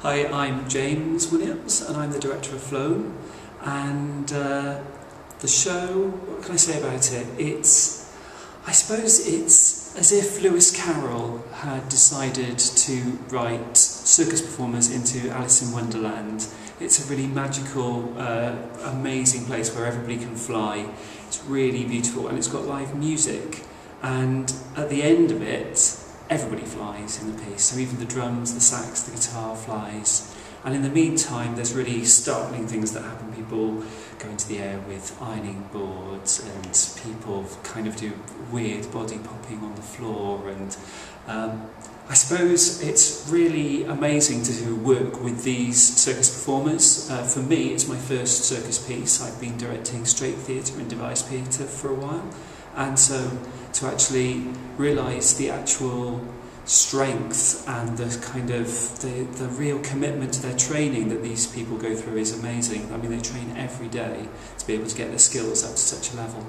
Hi, I'm James Williams and I'm the director of Flown, and the show, what can I say about it? I suppose it's as if Lewis Carroll had decided to write circus performers into Alice in Wonderland. It's a really magical, amazing place where everybody can fly. It's really beautiful and it's got live music, and at the end of it everybody flies in the piece, so even the drums, the sax, the guitar flies. And in the meantime there's really startling things that happen. People go into the air with ironing boards, and people kind of do weird body popping on the floor, and I suppose it's really amazing to work with these circus performers. For me, it's my first circus piece. I've been directing straight theatre and devised theatre for a while, and so to actually realise the actual strength and the kind of the real commitment to their training that these people go through is amazing. I mean, they train every day to be able to get their skills up to such a level.